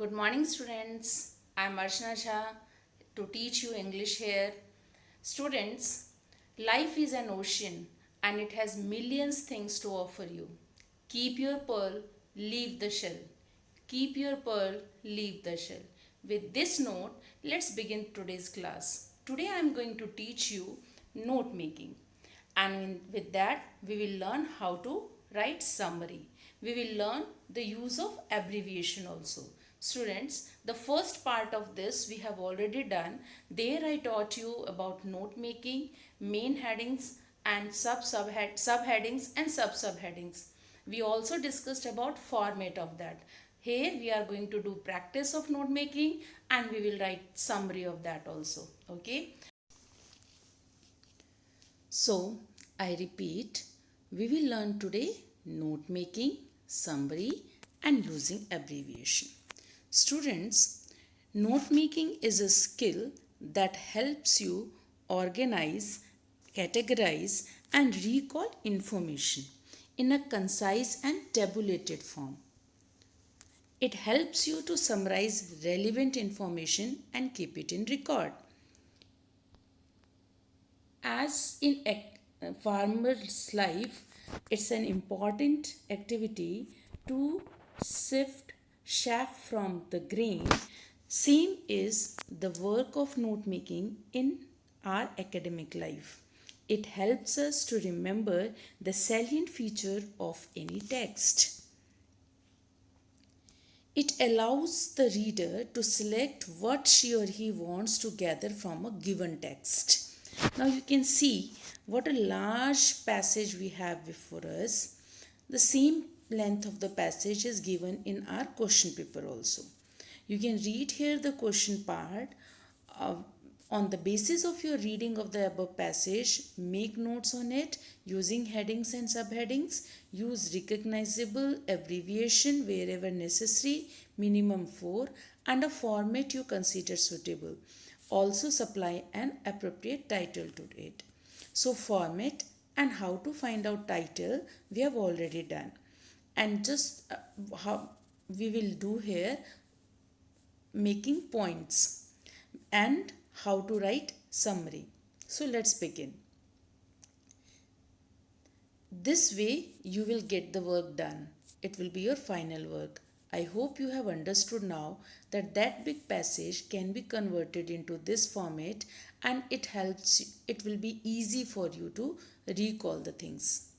Good morning, students. I am Archana Jha to teach you English here. Students, life is an ocean and it has millions things to offer you. Keep your pearl, leave the shell. Keep your pearl, leave the shell. With this note, let's begin today's class. Today I am going to teach you note making. And with that, we will learn how to write summary. We will learn the use of abbreviation also. Students, the first part of this we have already done. There I taught you about note making, main headings and subheadings and subheadings. We also discussed about format of that. Here we are going to do practice of note making and we will write summary of that also. Okay. So, I repeat, we will learn today note making, summary and using abbreviation. Students, note making is a skill that helps you organize, categorize and recall information in a concise and tabulated form. It helps you to summarize relevant information and keep it in record. As in farmer's life, it's an important activity to sift chaff from the grain. Same is the work of note making in our academic life. It helps us to remember the salient feature of any text. It allows the reader to select what she or he wants to gather from a given text. Now you can see what a large passage we have before us. The same length of the passage is given in our question paper also. You can read here the question part. On the basis of your reading of the above passage, make notes on it using headings and subheadings. Use recognizable abbreviation wherever necessary, minimum 4, and a format you consider suitable. Also supply an appropriate title to it. So format and how to find out title we have already done. And just how we will do here making points and how to write summary. So let's begin. This way you will get the work done. It will be your final work. I hope you have understood now that big passage can be converted into this format and it will be easy for you to recall the things.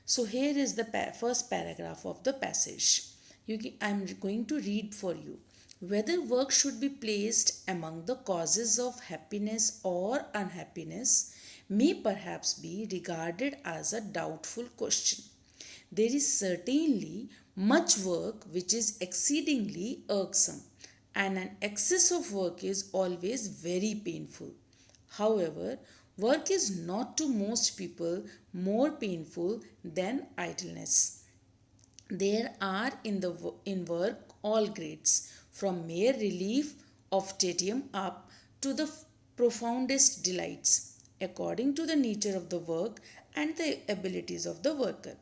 So here is the first paragraph of the passage. I am going to read for you. Whether work should be placed among the causes of happiness or unhappiness may perhaps be regarded as a doubtful question. There is certainly much work which is exceedingly irksome, and an excess of work is always very painful. However, work is not to most people more painful than idleness. There are in work all grades, from mere relief of tedium up to the profoundest delights, according to the nature of the work and the abilities of the worker.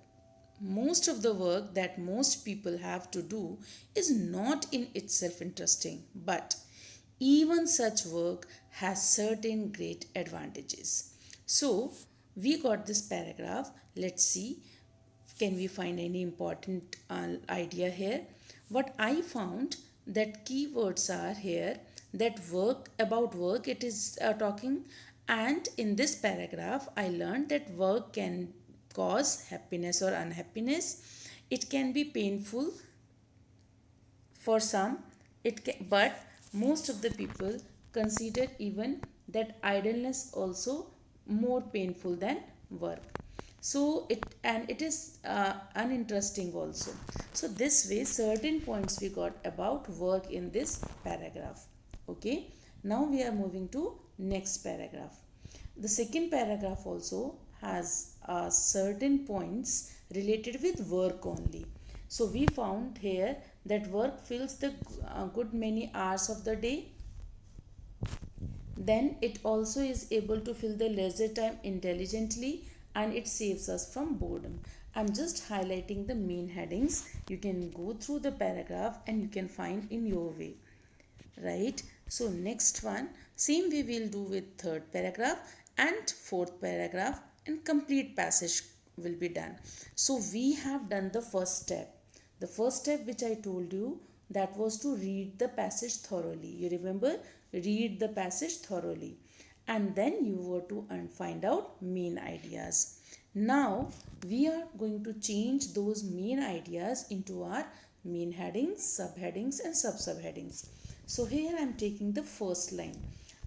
Most of the work that most people have to do is not in itself interesting, but even such work has certain great advantages. So, we got this paragraph. Let's see, can we find any important idea here? What I found that keywords are here, that work it is talking, and in this paragraph I learned that work can cause happiness or unhappiness. It can be painful for some, but most of the people consider even that idleness also more painful than work. So it is uninteresting also. So this way certain points we got about work in this paragraph. Okay, now we are moving to next paragraph. The second paragraph also has certain points related with work only. So we found here that work fills the good many hours of the day. Then it also is able to fill the leisure time intelligently and it saves us from boredom. I'm just highlighting the main headings. You can go through the paragraph and you can find in your way, right? So next one, same way we'll do with third paragraph and fourth paragraph, and complete passage will be done. So we have done the first step. The first step which I told you, that was to read the passage thoroughly. You remember, read the passage thoroughly, and then you were to find out main ideas. Now we are going to change those main ideas into our main headings, subheadings and sub-subheadings. So here I am taking the first line.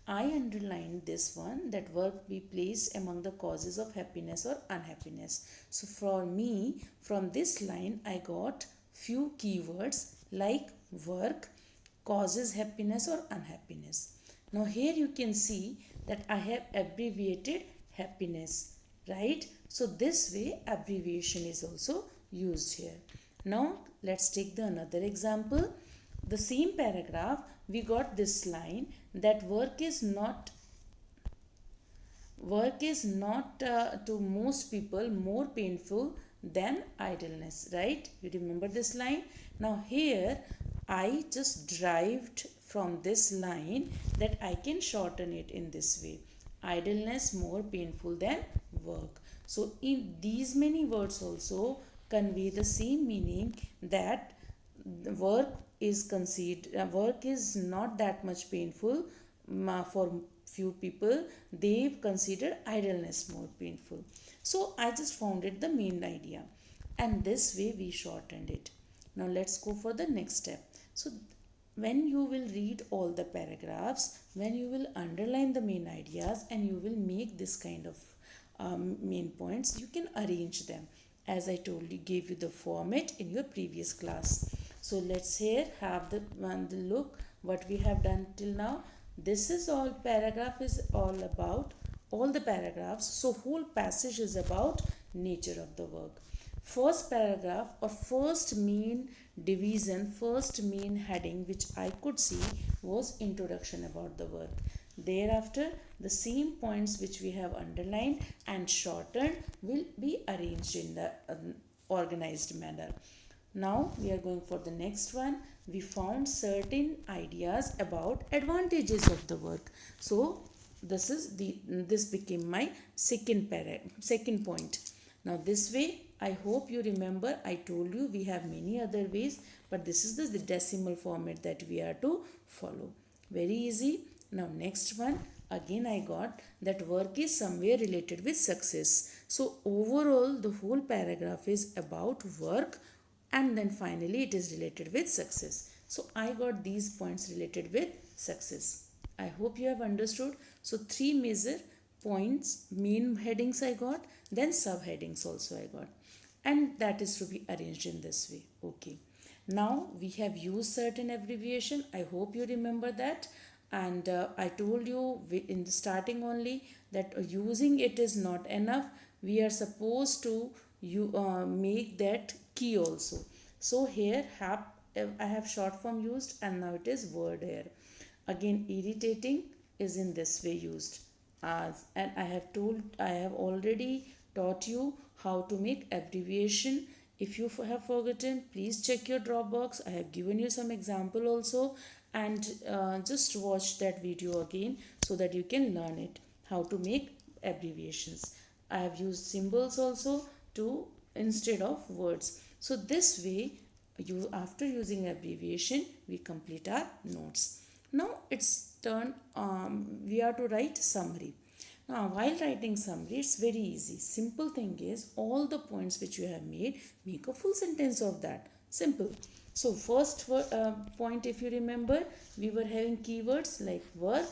I underlined this one, that work be placed among the causes of happiness or unhappiness. So for me, from this line I got few keywords like work, causes happiness or unhappiness. Now here you can see that I have abbreviated happiness, right? So this way abbreviation is also used here. Now let's take the another example. The same paragraph, we got this line that work is not to most people more painful than idleness, right? You remember this line? Now here I just derived from this line that I can shorten it in this way: idleness more painful than work. So in these many words also convey the same meaning, that the work is not that much painful. For few people, they consider idleness more painful. So I just found it the main idea, and this way we shortened it. Now let's go for the next step. So when you will read all the paragraphs, when you will underline the main ideas and you will make this kind of main points, you can arrange them as I told you, gave you the format in your previous class. So let's here have the look what we have done till now. This is all paragraph is all about, all the paragraphs. So whole passage is about nature of the work. First paragraph or first main division, first main heading which I could see was introduction about the work. Thereafter, the same points which we have underlined and shortened will be arranged in the organized manner. Now we are going for the next one. We found certain ideas about advantages of the work. So this became my second point. Now this way, I hope you remember, I told you we have many other ways, but this is the decimal format that we are to follow. Very easy. Now next one, again I got that work is somewhere related with success. So overall the whole paragraph is about work, and then finally it is related with success. So I got these points related with success. I hope you have understood. So three major points, main headings I got, then subheadings also I got, and that is to be arranged in this way. Okay, now we have used certain abbreviation. I hope you remember that, and I told you in the starting only that using it is not enough. We are supposed to make that key also. So here I have short form used, and now it is word here. Again, irritating is in this way used. And I have already taught you how to make abbreviation. If you have forgotten, please check your Dropbox. I have given you some example also, and just watch that video again so that you can learn it, how to make abbreviations. I have used symbols also to instead of words. So this way, after using abbreviation, we complete our notes. Now it's turn, we are to write summary. Now while writing summary, it's very easy. Simple thing is, all the points which you have made, make a full sentence of that. Simple. So first point, if you remember, we were having keywords like work,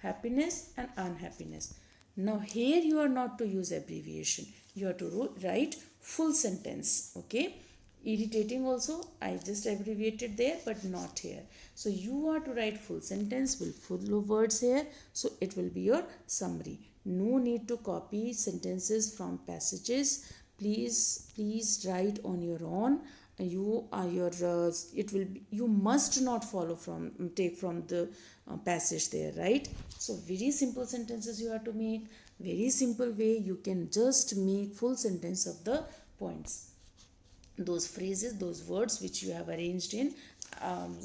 happiness and unhappiness. Now here you are not to use abbreviation. You are to write full sentence. Okay. Irritating also, I just abbreviated there, but not here. So you are to write full sentence with full of words here. So it will be your summary. No need to copy sentences from passages. Please write on your own. You are your it will be, you must not follow from take from the passage there, right? So very simple sentences you have to make. Very simple way you can just make full sentence of the points, those phrases, those words which you have arranged in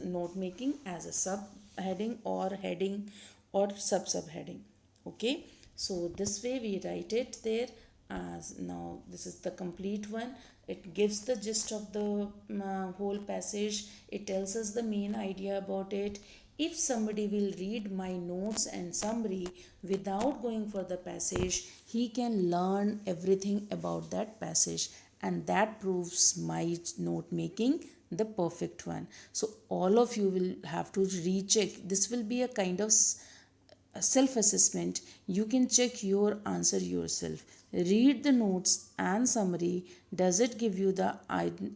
note making as a subheading or heading or subheading. Okay, so this way we write it there. As now this is the complete one. It gives the gist of the whole passage. It tells us the main idea about it. If somebody will read my notes and summary without going for the passage, he can learn everything about that passage, and that proves my note making the perfect one. So all of you will have to recheck. This will be a kind of self assessment. You can check your answer yourself. Read the notes and summary. Does it give you the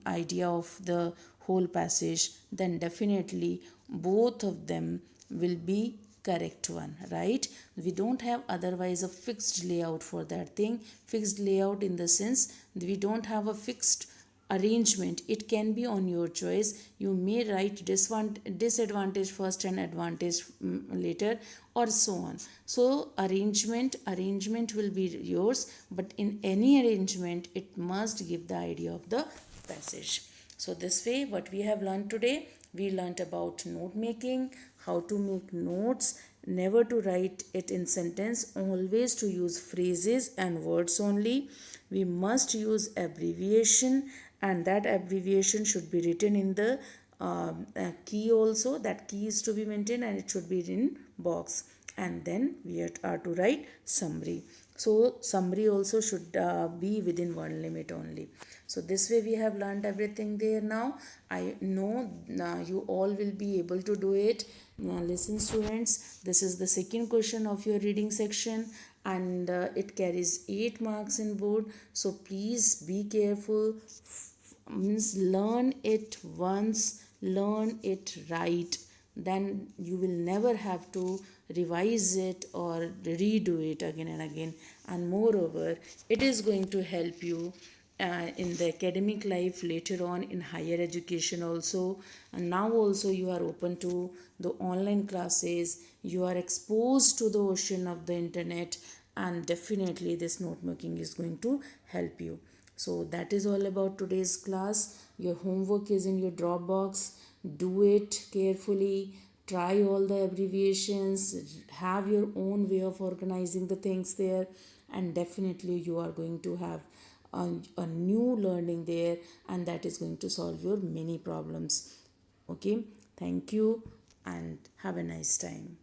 idea of the whole passage? Then definitely both of them will be correct one, right? We don't have otherwise a fixed layout for that thing. Fixed layout in the sense we don't have a fixed arrangement. It can be on your choice. You may write disadvantage first and advantage later, or so on. So arrangement will be yours, but in any arrangement it must give the idea of the passage. So this way what we have learned today, we learned about note making, how to make notes, never to write it in sentence, always to use phrases and words only. We must use abbreviation, and that abbreviation should be written in the key also. That key is to be maintained and it should be in box. And then we are to write summary. So summary also should be within one limit only. So this way we have learned everything there. Now I know you all will be able to do it. Now listen students, this is the second question of your reading section, and it carries 8 marks in board. So please be careful. Means learn it once, learn it right, then you will never have to revise it or redo it again and again. And moreover, it is going to help you in the academic life later on in higher education also. And now also you are open to the online classes, you are exposed to the ocean of the internet, and definitely this note making is going to help you. So that is all about today's class. Your homework is in your Dropbox. Do it carefully. Try all the abbreviations. Have your own way of organizing the things there. And definitely you are going to have a new learning there, and that is going to solve your many problems. Okay. Thank you and have a nice time.